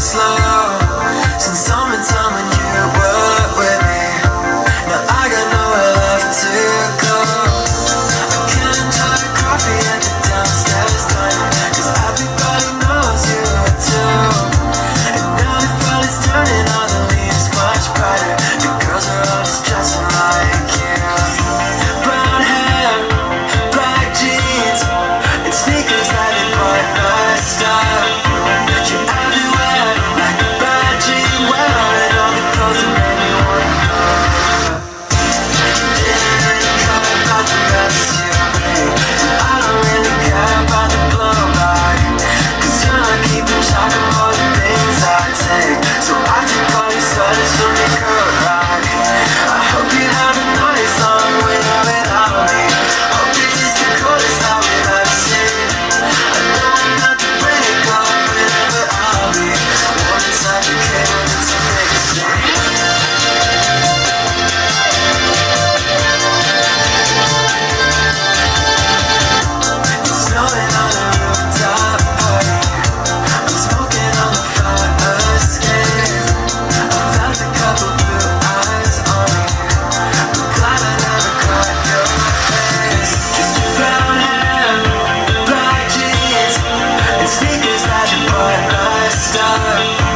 slow since summertime when you were with me. Now I got nowhere left to go. I can't enjoy coffee at the downstairs diner, cause everybody knows you too. And now the fall is turning, all the leaves much brighter. The girls are all just dressing like you. Brown hair, black jeans, and sneakers that they bought my style. You're everywhere, like a bad dream, wearing all the clothes that made me want to go. Didn't care about the mess you made, and I don't really care about the blowback, cause you're not keeping track of all the things I take. So I took all these letters from your girl back. I hope you have a nice long winter without me. Hope it is the coldest that we've ever seen. I know I'm not the break up winter, but I'll be warm inside your cable, it's a big scene. It's snowing on the rooftop party. I'm smoking on the fire escape. I felt a couple blue eyes on me. I'm glad I never caught your face. Just your brown hair, black jeans, and sneakers that you bought my style.